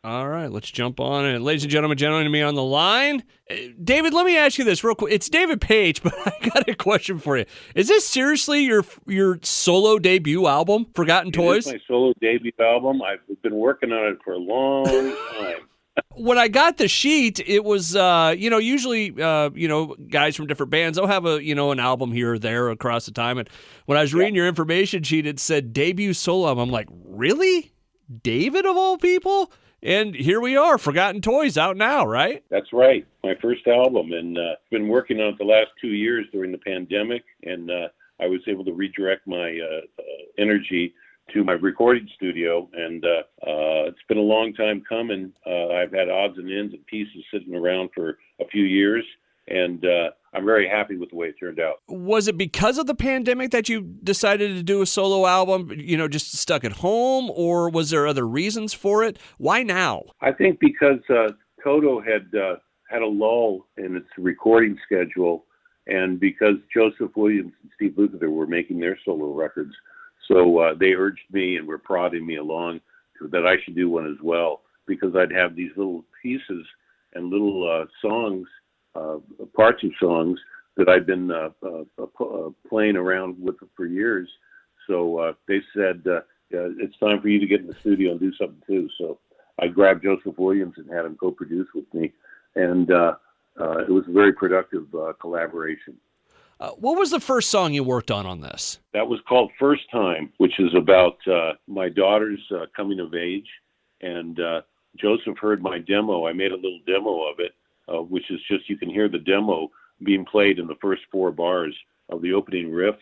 All right, let's jump on it. Ladies and gentlemen, joining me on the line, David, let me ask you this real quick. It's David Paich, but I got a question for you. Is this seriously your solo debut album, Forgotten Toys? It is my solo debut album. I've been working on it for a long time. When I got the sheet, it was, usually, guys from different bands, they'll have an album here or there across the time. And when I was reading your information sheet, it said debut solo album. I'm like, really? David of all people? And here we are, Forgotten Toys, out now, right? That's right. My first album. And I've been working on it the last 2 years during the pandemic. And I was able to redirect my energy to my recording studio. And it's been a long time coming. I've had odds and ends and pieces sitting around for a few years. And I'm very happy with the way it turned out. Was it because of the pandemic that you decided to do a solo album, just stuck at home, or was there other reasons for it? Why now? I think because Toto had a lull in its recording schedule, and because Joseph Williams and Steve Lukather were making their solo records. So they urged me and were prodding me along that I should do one as well, because I'd have these little pieces and little songs, parts of songs that I've been playing around with for years. So they said, it's time for you to get in the studio and do something too. So I grabbed Joseph Williams and had him co-produce with me. And it was a very productive collaboration. What was the first song you worked on this? That was called First Time, which is about my daughter's coming of age. And Joseph heard my demo. I made a little demo of it, which is just, you can hear the demo being played in the first 4 bars of the opening riff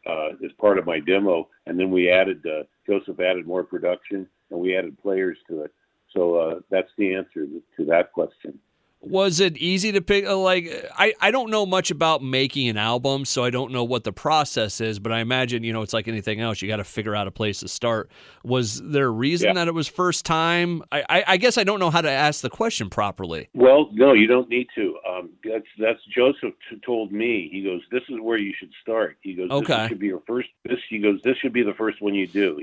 as part of my demo. And then we added, Joseph added more production, and we added players to it. So that's the answer to that question. Was it easy to pick? I don't know much about making an album, so I don't know what the process is, but I imagine, it's like anything else. You got to figure out a place to start. Was there a reason that it was first time? I guess I don't know how to ask the question properly. Well, no, you don't need to. That's Joseph told me. He goes, this is where you should start. He goes, okay. This should be your first. He goes, this should be the first one you do.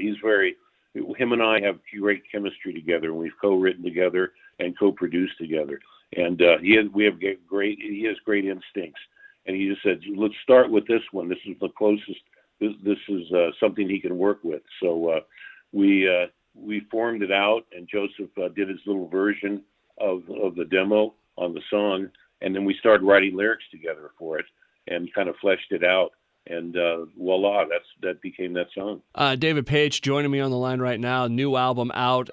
Him and I have great chemistry together, and we've co-written together and co-produced together. And he has great instincts. And he just said, let's start with this one. This is the closest. This is something he can work with. So we formed it out, and Joseph did his little version of the demo on the song. And then we started writing lyrics together for it and kind of fleshed it out. And voila, that became that song. David Paich joining me on the line right now. New album out,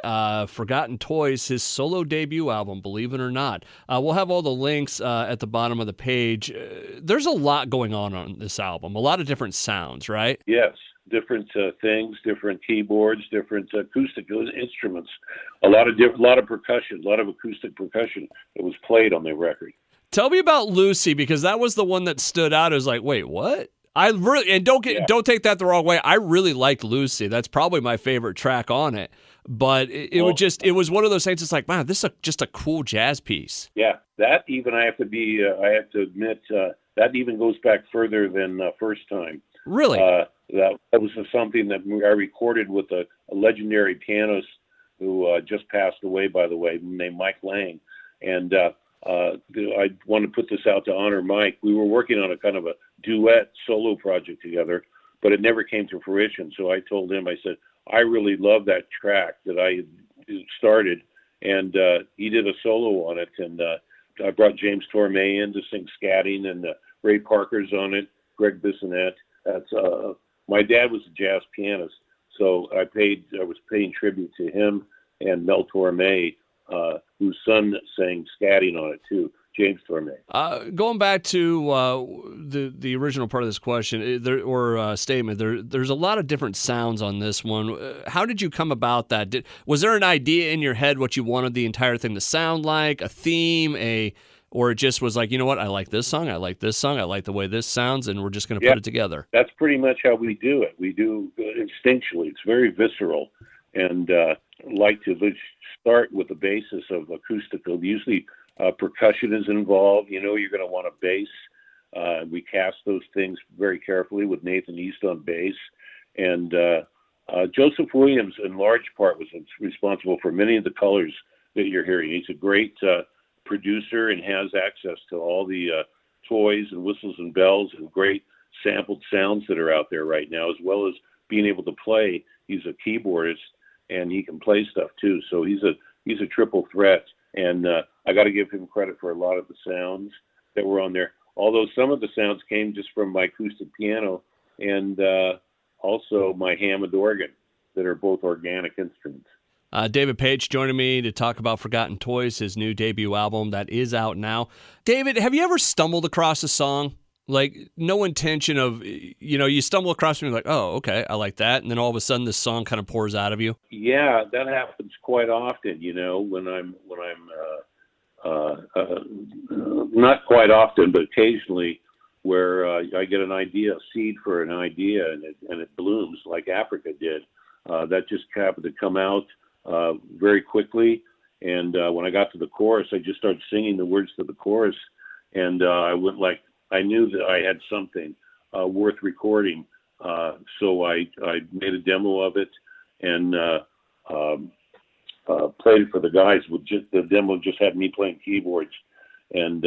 Forgotten Toys, his solo debut album, believe it or not. We'll have all the links at the bottom of the page. There's a lot going on this album, a lot of different sounds, right? Yes, different things, different keyboards, different acoustic instruments, a lot of percussion, a lot of acoustic percussion that was played on the record. Tell me about Lucy, because that was the one that stood out. It was like, wait, what? Don't take that the wrong way. I really liked Lucy. That's probably my favorite track on it. But it was one of those things. It's like, wow, this is just a cool jazz piece. Yeah, that even I have to admit that even goes back further than First Time. Really? That was something that I recorded with a legendary pianist who just passed away, by the way, named Mike Lang. And I want to put this out to honor Mike. We were working on a kind of a duet solo project together, but it never came to fruition. So I told him, I said, I really love that track that I started, and he did a solo on it. And I brought James Tormé in to sing scatting, and Ray Parker's on it, Greg Bissonette. My dad was a jazz pianist, so I was paying tribute to him and Mel Tormé, whose son sang scatting on it too, James Tormé. Going back to the original part of this question statement, there's a lot of different sounds on this one. How did you come about that? Was there an idea in your head what you wanted the entire thing to sound like, a theme, or it just was like, you know what, I like this song, I like this song, I like the way this sounds, and we're just going to put it together? That's pretty much how we do it. We do instinctually. It's very visceral, and like to start with the basis of acoustical. Usually percussion is involved. You're going to want a bass. We cast those things very carefully with Nathan East on bass. And Joseph Williams, in large part, was responsible for many of the colors that you're hearing. He's a great producer and has access to all the toys and whistles and bells and great sampled sounds that are out there right now, as well as being able to play. He's a keyboardist and he can play stuff too. So he's a triple threat, and I got to give him credit for a lot of the sounds that were on there. Although some of the sounds came just from my acoustic piano and also my Hammond organ, that are both organic instruments. David Paich joining me to talk about Forgotten Toys, his new debut album that is out now. David, have you ever stumbled across a song? Like, no intention of, you stumble across it and you're like, oh, okay, I like that. And then all of a sudden this song kind of pours out of you. Yeah, that happens quite often, when I'm not quite often, but occasionally, where I get an idea, a seed for an idea, and it blooms like Africa did. That just happened to come out very quickly. And when I got to the chorus, I just started singing the words to the chorus. And I went I knew that I had something worth recording. So I made a demo of it and played it for the guys. The demo just had me playing keyboards. And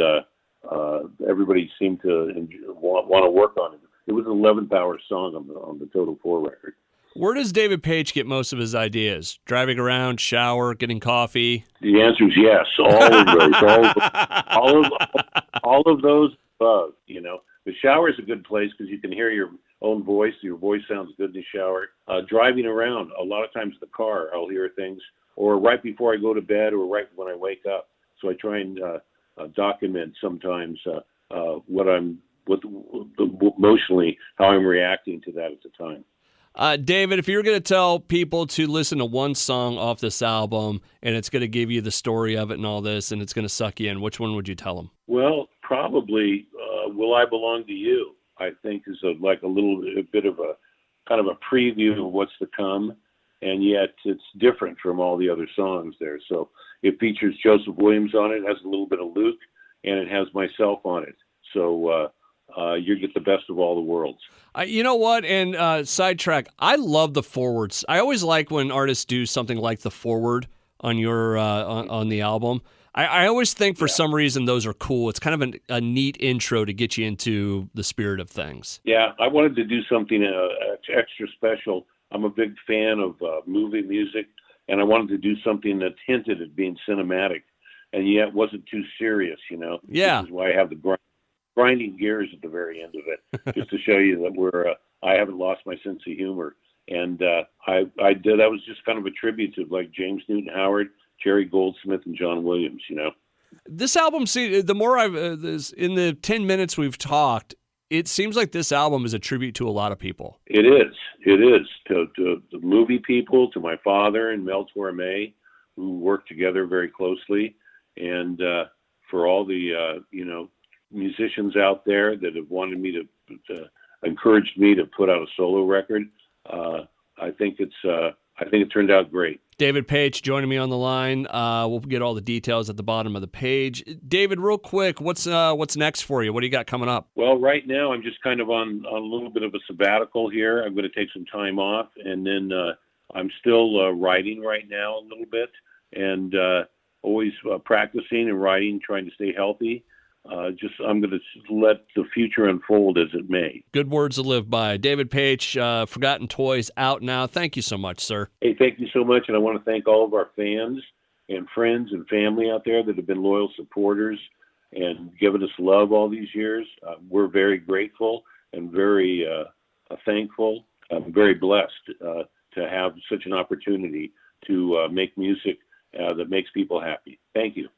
everybody seemed to want to work on it. It was an 11th-hour song on the Toto 4 record. Where does David Paich get most of his ideas? Driving around, shower, getting coffee? The answer is yes. All of those. all of those above. The shower is a good place because you can hear your own voice. Your voice sounds good in the shower. Driving around, a lot of times the car, I'll hear things, or right before I go to bed, or right when I wake up. So I try and document sometimes emotionally how I'm reacting to that at the time. David, if you were going to tell people to listen to one song off this album and it's going to give you the story of it and all this and it's going to suck you in, which one would you tell them? Well, probably Will I Belong to You, I think is a bit of a kind of a preview of what's to come, and yet it's different from all the other songs there. So it features Joseph Williams on it, has a little bit of Luke, and it has myself on it. So you get the best of all the worlds. You know what? And sidetrack, I love the forwards. I always like when artists do something like the forward on your on the album. I always think for some reason those are cool. It's kind of a neat intro to get you into the spirit of things. Yeah, I wanted to do something extra special. I'm a big fan of movie music, and I wanted to do something that hinted at being cinematic, and yet wasn't too serious, Yeah. This is why I have the grinding gears at the very end of it, just to show you that I haven't lost my sense of humor. And I did. That was just kind of a tribute to like James Newton Howard, Jerry Goldsmith, and John Williams. This album, the more I've in the 10 minutes we've talked, it seems like this album is a tribute to a lot of people. It is. It is to the movie people, to my father and Mel Torme, who worked together very closely, and for all the musicians out there that have wanted me to encouraged me to put out a solo record. I think it turned out great. David Paich joining me on the line. We'll get all the details at the bottom of the page. David, real quick, what's next for you? What do you got coming up? Well, right now I'm just kind of on a little bit of a sabbatical here. I'm going to take some time off, and then I'm still writing right now a little bit, and always practicing and writing, trying to stay healthy. I'm going to let the future unfold as it may. Good words to live by. David Paich, Forgotten Toys, out now. Thank you so much, sir. Hey, thank you so much, and I want to thank all of our fans and friends and family out there that have been loyal supporters and given us love all these years. We're very grateful and very thankful. I'm very blessed to have such an opportunity to make music that makes people happy. Thank you.